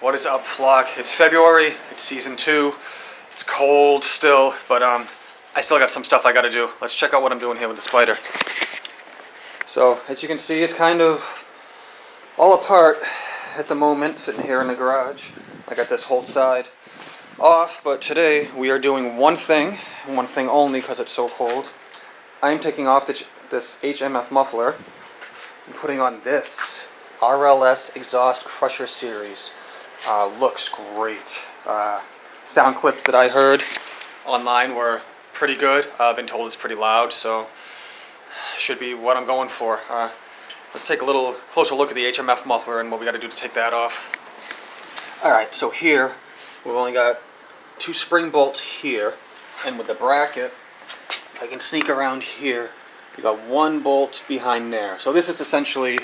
What is up, flock? It's February, it's season 2, it's cold still, but I still got some stuff I gotta do. Let's check out what I'm doing here with the Spyder. So, as you can see, it's kind of all apart at the moment, sitting here in the garage. I got this whole side off, but today we are doing one thing, and one thing only because it's so cold. I'm taking off this HMF muffler and putting on this RLS Exhaust Crusher Series. Looks great. Sound clips that I heard online were pretty good. I've been told it's pretty loud, so should be what I'm going for. Let's take a little closer look at the HMF muffler and what we got to do to take that off. Alright, so here we've only got 2 spring bolts here, and with the bracket I can sneak around here. We got 1 bolt behind there. So this is essentially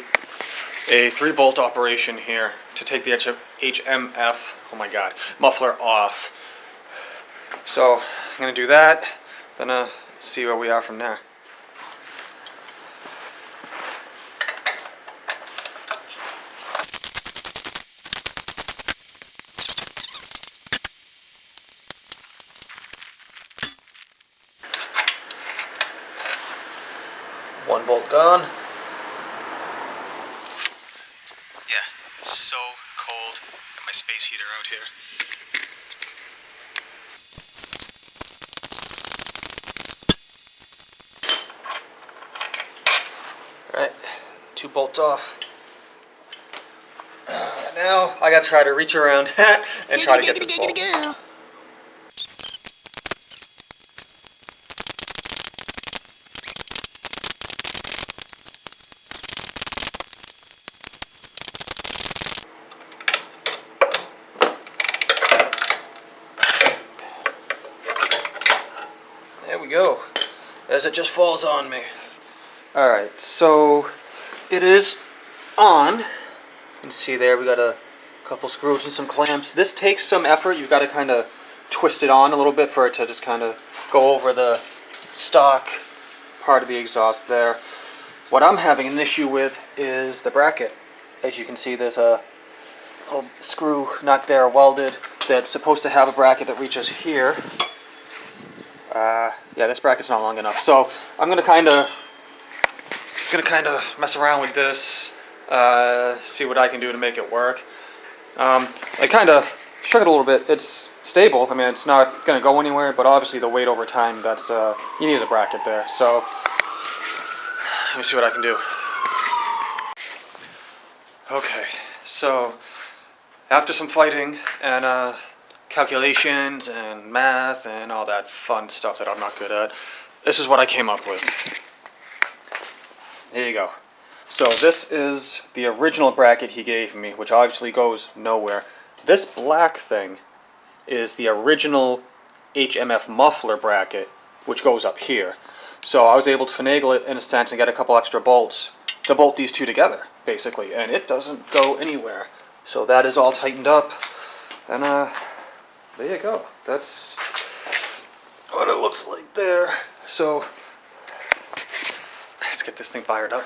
a 3-bolt operation here to take the HMF, muffler off. So I'm going to do that, then see where we are from there. One bolt gone. Yeah, so cold. Got my space heater out here. Alright, 2 bolts off. Now I gotta try to reach around and try to get this bolt. There we go, as it just falls on me. Alright, so it is on. You can see there we got a couple screws and some clamps. This takes some effort. You've got to kind of twist it on a little bit for it to just kind of go over the stock part of the exhaust there. What I'm having an issue with is the bracket. As you can see, there's a little screw not there welded that's supposed to have a bracket that reaches here. Yeah, this bracket's not long enough, so I'm gonna kind of mess around with this, see what I can do to make it work. I kind of shook it a little bit. It's stable. I mean, it's not gonna go anywhere, but obviously the weight over time, that's you need a bracket there. So let me see what I can do. Okay, so after some fighting and calculations and math and all that fun stuff that I'm not good at, this is what I came up with. Here you go. So this is the original bracket he gave me, which obviously goes nowhere. This black thing is the original HMF muffler bracket, which goes up here. So I was able to finagle it in a sense and get a couple extra bolts to bolt these two together, basically, and it doesn't go anywhere. So that is all tightened up, and there you go. That's what it looks like there. So let's get this thing fired up.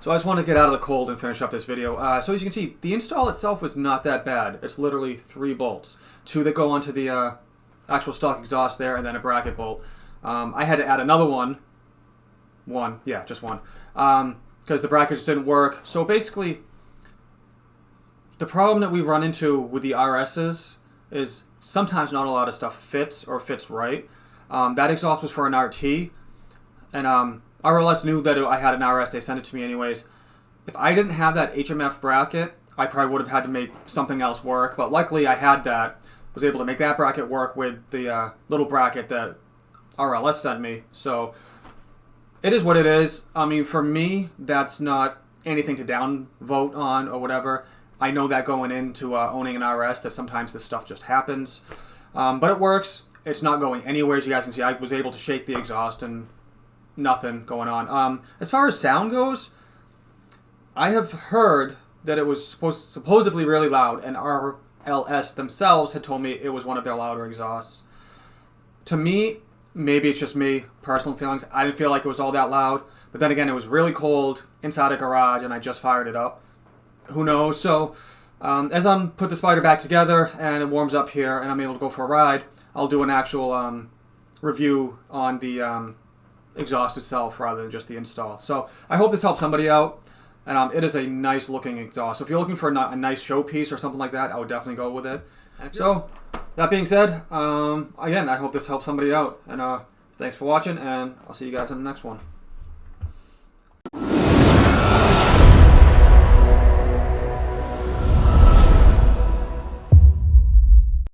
So I just want to get out of the cold and finish up this video. So as you can see, the install itself was not that bad. It's literally 3 bolts. 2 that go onto the actual stock exhaust there, and then a bracket bolt. I had to add another one. Just one. Because the bracket just didn't work. So basically, the problem that we run into with the RSs is sometimes not a lot of stuff fits or fits right. That exhaust was for an RT, and RLS knew that I had an RS. They sent it to me anyways. If I didn't have that HMF bracket, I probably would have had to make something else work. But luckily, I had that. Was able to make that bracket work with the little bracket that RLS sent me. So it is what it is. I mean, for me, that's not anything to downvote on or whatever. I know that going into owning an RS, that sometimes this stuff just happens. But it works. It's not going anywhere. As you guys can see, I was able to shake the exhaust and nothing going on. As far as sound goes, I have heard that it was supposedly really loud, and RLS themselves had told me it was one of their louder exhausts. To me, maybe it's just me, personal feelings. I didn't feel like it was all that loud. But then again, it was really cold inside a garage, and I just fired it up. Who knows? So as I'm put the Spyder back together and it warms up here and I'm able to go for a ride, I'll do an actual review on the exhaust itself rather than just the install. So I hope this helps somebody out. And it is a nice looking exhaust. So if you're looking for a nice showpiece or something like that, I would definitely go with it. So that being said, again, I hope this helps somebody out. And thanks for watching, and I'll see you guys in the next one.